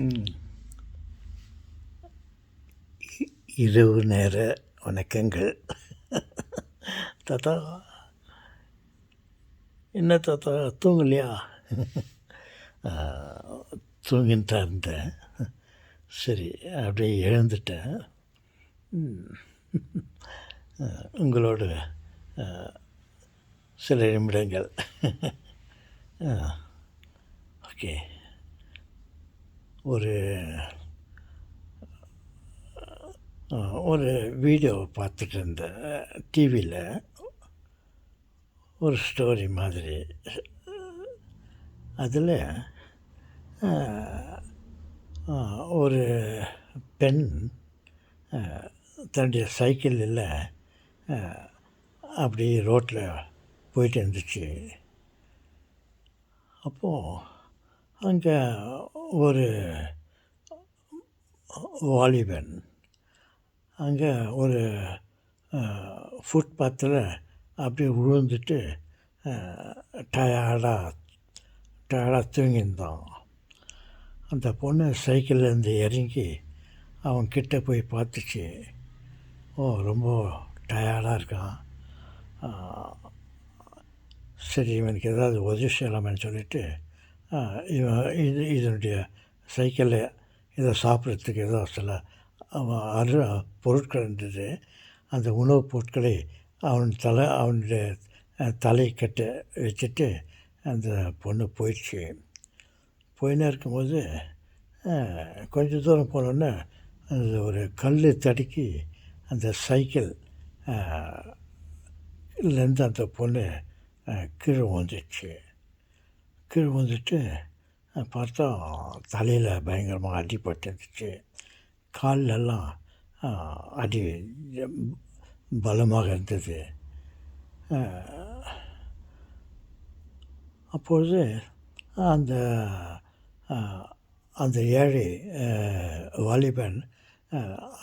ம். இரவு நேர வணக்கங்கள். தாத்தா, என்ன தாத்தா தூங்கலையா? ஆ, தூங்கின்னு தான் இருந்தேன். சரி, அப்படியே எழுந்துட்டேன். உங்களோட சில நிமிடங்கள். ஓகே. ஒரு ஒரு வீடியோ பார்த்துட்டு இருந்தேன் டிவியில். ஒரு ஸ்டோரி மாதிரி. அதில் ஒரு பெண் தன்னுடைய சைக்கிளில் அப்படி ரோட்டில் போயிட்டு இருந்துச்சு. அப்போது அங்கே ஒரு வாலிபன் அங்கே ஒரு ஃபுட்பாத்தில் அப்படியே விழுந்துட்டு டயர்டாக தூங்கியிருந்தான். அந்த பொண்ணு சைக்கிள்லேருந்து இறங்கி அவன் கிட்ட போய் பார்த்துச்சு. ரொம்ப டயர்டாக இருக்கான், சரி இவனுக்கு ஏதாவது உதவி செய்யலாமேன்னு சொல்லிவிட்டு இதனுடைய சைக்கிளில் இதை சாப்பிட்றதுக்கு ஏதோ சில பொருட்கள் இருந்தது. அந்த உணவுப் பொருட்களை அவனுடைய தலை கட்ட வச்சுட்டு அந்த பொண்ணு போயிடுச்சு. போயின்னு இருக்கும்போது கொஞ்சம் தூரம் போனோன்னே அந்த ஒரு கல் தடுக்கி அந்த சைக்கிள் இருந்து அந்த பொண்ணு கீழே விழுந்துச்சு. கீழே விழுந்துட்டு பார்த்தா தலையில் பயங்கரமாக அடிபட்டு இருந்துச்சு. கால்லெல்லாம் அடி பலமாக இருந்தது. அப்பொழுது அந்த அந்த ஏழை வாலிபன்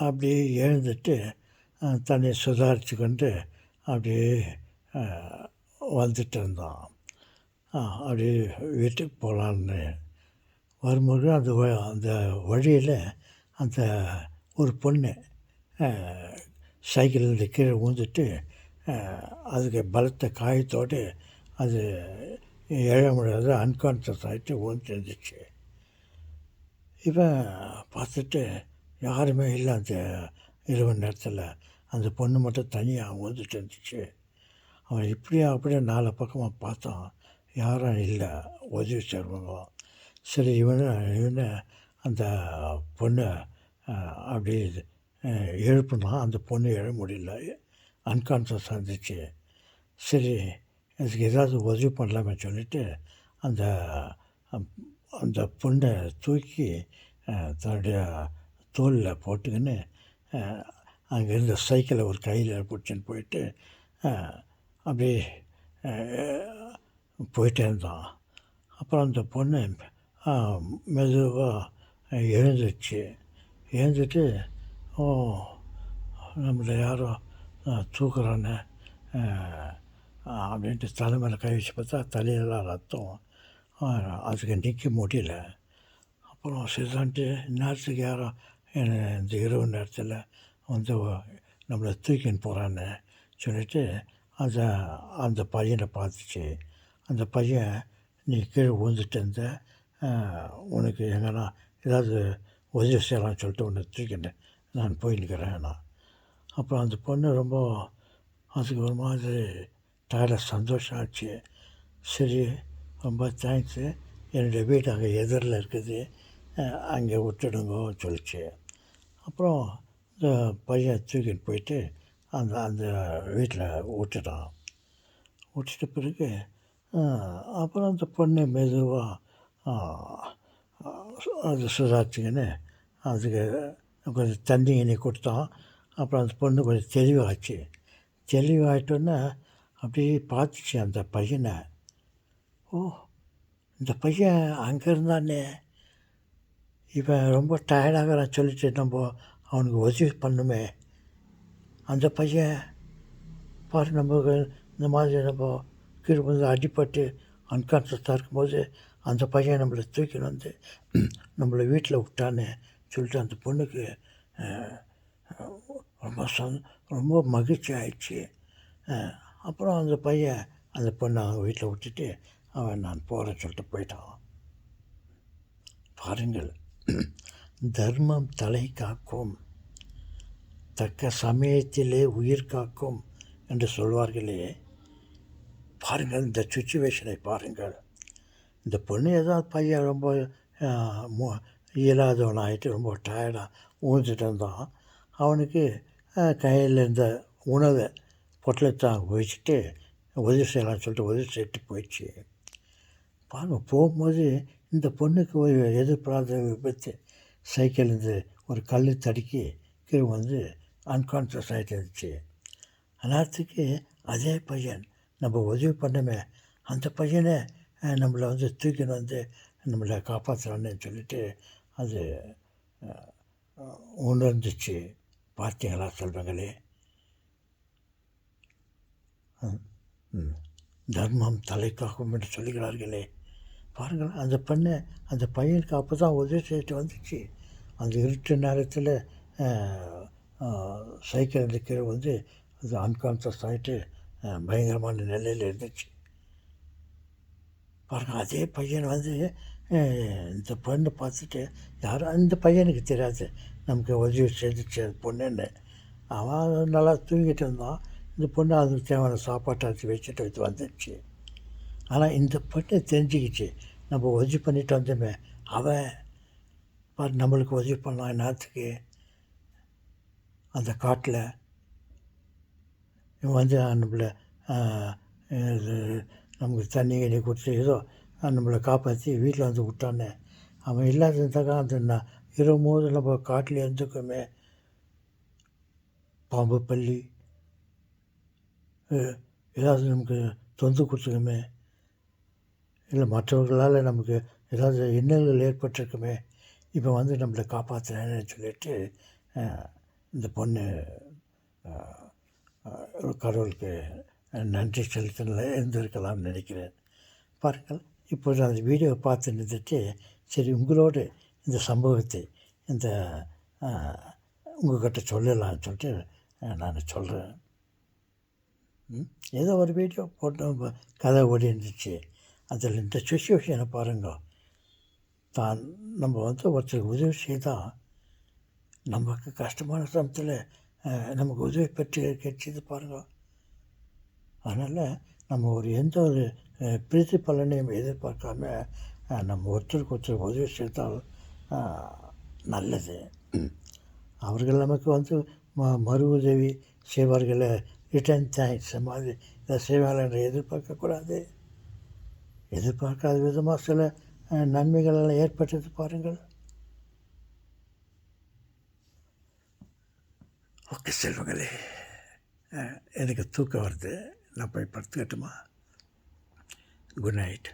அப்படியே எழுந்துட்டு தன்னை சுதாரித்து கொண்டு அப்படியே வந்துட்டு இருந்தான். அப்படியே வீட்டுக்கு போகலான்னு வரும்போது அந்த வழியில் அந்த ஒரு பொண்ணு சைக்கிளில் கீழே விழுந்துட்டு அதுக்கு பலத்த காயத்தோடு அது எழ முடியாது, அன்கான்ஷியஸ் ஆகிட்டு விழுந்துட்டு இருந்துச்சு. இவன் பார்த்துட்டு யாருமே இல்லை அந்த இரவு நேரத்தில். அந்த பொண்ணு மட்டும் தனியாக விழுந்துட்டு இருந்துச்சு. அவன் இப்படியா அப்படியே நாலு பக்கமாக பார்த்தான், யாரும் இல்லை உதவி செய்கிறவங்க. சரி இவனை அந்த பொண்ணை அப்படி எழுப்புனான். அந்த பொண்ணு எழ முடியல, அன்கான்ஷியஸாக இருந்துச்சு. சரி அதுக்கு ஏதாவது உதவி பண்ணலாமே சொல்லிவிட்டு அந்த அந்த பொண்ணை தூக்கி தன்னுடைய தோலில் போட்டுக்கின்னு அங்கேருந்து சைக்கிளை ஒரு கையில் பிடிச்சின்னு போயிட்டு அப்படியே போயிட்டே இருந்தான். அப்புறம் அந்த பொண்ணு மெதுவாக எழுந்துட்டு நம்மளை யாரோ தூக்குறான்னு அப்படின்ட்டு தலை மேலே கை வச்சு பார்த்தா தலையெல்லாம் ரத்தம். அதுக்கு நிற்க முடியல. அப்புறம் சரிதான்ட்டு நேரத்துக்கு யாரோ இந்த இரவு நேரத்தில் வந்து நம்மளை தூக்கின்னு போகிறான்னு சொல்லிவிட்டு அந்த பையனை பார்த்துச்சு. அந்த பையன், நீ கீழே விழுந்துட்டு இருந்த, உனக்கு எங்கன்னா ஏதாவது உதவி செய்யலாம்னு சொல்லிட்டு உன்னை தூக்கிட்டேன், நான் போய் நிற்கிறேன் நான். அப்புறம் அந்த பொண்ணு ரொம்ப அதுக்கு ஒரு மாதிரி டயர்டாக சந்தோஷம் ஆச்சு. சரி ரொம்ப தேங்க்ஸு, என்னுடைய வீடு அங்கே எதிரில் இருக்குது, அங்கே விட்டுடுங்கோ சொல்லிச்சு. அப்புறம் இந்த பையன் தூக்கிட்டு போயிட்டு அந்த வீட்டில் விட்டுட்டான். விட்டுட்ட பிறகு அப்புறம் அந்த பொண்ணு மெதுவாக அது சுதாரிச்சுக்கின்னு அதுக்கு கொஞ்சம் தண்ணி கிண்ணி கொடுத்தான். அப்புறம் அந்த பொண்ணு கொஞ்சம் தெளிவாச்சு. தெளிவாகிட்டோன்னே அப்படியே பார்த்துச்சு அந்த பையனை. இந்த பையன் அங்கே இருந்தானே, இவன் ரொம்ப டயர்டாகிறான்னு சொல்லிட்டு நம்ம அவனுக்கு உதவி பண்ணுமே. அந்த பையன் பாரு, நம்ம இந்த மாதிரி நம்ம கீழே வந்து அடிப்பட்டு அன்கான்ஷியஸாக இருக்கும்போது அந்த பையன் நம்மளை தூக்கின்னு வந்து நம்மளை வீட்டில் விட்டான்னு சொல்லிட்டு அந்த பொண்ணுக்கு ரொம்ப ரொம்ப மகிழ்ச்சி ஆயிடுச்சு. அப்புறம் அந்த பையன் அந்த பொண்ணை அவங்க வீட்டில் விட்டுட்டு அவன் நான் போகிறேன்னு சொல்லிட்டு போயிட்டான். பாருங்கள், தர்மம் தலை காக்கும், தக்க சமயத்திலே உயிர் காக்கும் என்று சொல்வார்களே. பாருங்கள், இந்த சுச்சுவேஷனை பாருங்கள். இந்த பொண்ணு ஏதாவது பையன் ரொம்ப இயலாதவனாகிட்டு ரொம்ப டயர்டாக ஊழ்ந்துட்டு இருந்தான். அவனுக்கு கையில் இருந்த உணவை பொட்டலத்தை வச்சுட்டு உதவி செய்யலாம்னு சொல்லிட்டு உதவி செய்துட்டு போயிடுச்சு. பாருங்கள், போகும்போது இந்த பொண்ணுக்கு ஒரு எதிர்பாராத விபத்து. சைக்கிள்லேருந்து ஒரு கல் தடுக்கி கீழே வந்து அன்கான்ஷியஸ் ஆகிட்டு இருந்துச்சு. அந்நேரத்துக்கு அதே பையன் நம்ம உதவி பண்ணமே, அந்த பையனை நம்மளை வந்து தூக்கின்னு வந்து நம்மளை காப்பாற்றுறான்னு சொல்லிட்டு அது உணர்ந்துச்சு. பார்த்தீங்களா சொல்கிறாங்களே, தர்மம் தலை காக்கும் என்று சொல்லுகிறார்களே. பாருங்கள், அந்த பையனுக்கு அப்போ தான் உதவி செய்துட்டு வந்துச்சு. அந்த இருட்டு நேரத்தில் சைக்கிள் இருக்கிற வந்து அது அன்கான்ஷியஸ் ஆகிட்டு பயங்கரமான நிலையில் இருந்துச்சு. பாருங்கள், அதே பையன் வந்து இந்த பொண்ணை பார்த்துட்டு, யாரும் அந்த பையனுக்கு தெரியாது நமக்கு உதவி செய்துச்சு பொண்ணுன்னு. அவன் நல்லா தூங்கிட்டு இருந்தான். இந்த பொண்ணு அதுக்கு தேவையான சாப்பாட்டை அரைச்சி வச்சுட்டு வந்துடுச்சு. ஆனால் இந்த பொண்ணை தெரிஞ்சுக்கிச்சு, நம்ம உதவி பண்ணிட்டு வந்தோமே, அவன் நம்மளுக்கு உதவி பண்ணான். நேரத்துக்கு அந்த காட்டில் இவன் வந்து நம்மளை நமக்கு தண்ணி கண்ணி கொடுத்து ஏதோ நம்மளை காப்பாற்றி வீட்டில் வந்து விட்டானே. அவன் இல்லாததாக்கா அந்த இரவு போது நம்ம காட்டில் இருந்துக்குமே, பாம்பு பள்ளி ஏதாவது நமக்கு தொந்து கொடுத்துக்குமே, இல்லை மற்றவர்களால் நமக்கு ஏதாவது இன்னல்கள் ஏற்பட்டிருக்குமே, இப்போ வந்து நம்மளை காப்பாற்றுறேன்னு சொல்லிட்டு இந்த பொண்ணு கடவுளுக்கு நன்றி செலுத்தின இருந்திருக்கலாம்னு நினைக்கிறேன். பாருங்கள், இப்போது அந்த வீடியோவை பார்த்து நிறுத்திட்டு, சரி உங்களோடு இந்த சம்பவத்தை இந்த உங்கள்கிட்ட சொல்லலாம்னு சொல்லிட்டு நான் சொல்கிறேன். ஏதோ ஒரு வீடியோ போட்டு கதை ஓடி இருந்துச்சு. அதில் இந்த சுச்சுவேஷனை பாருங்க. நம்ம வந்து ஒருத்தருக்கு உதவி செய்தால் நமக்கு கஷ்டமான சமயத்தில் நமக்கு உதவி பெற்று கிடைச்சது பாருங்க. அதனால் நம்ம எந்த ஒரு பிரீத்தி பலனையும் எதிர்பார்க்காம நம்ம ஒருத்தருக்கு ஒருத்தர் உதவி செய்தால் நல்லது. அவர்கள் நமக்கு வந்து மறு உதவி செய்வார்களை, ரிட்டர்ன் தேங்க்ஸ் மாதிரி இதை செய்வார்கள் என்று எதிர்பார்க்கக்கூடாது. எதிர்பார்க்காத விதமாக சில நன்மைகள் எல்லாம் ஏற்பட்டது பாருங்கள். ஓகே செல்வங்களே, எனக்கு தூக்கம் வருது, நான் போய் படுத்துக்கட்டுமா? Good night.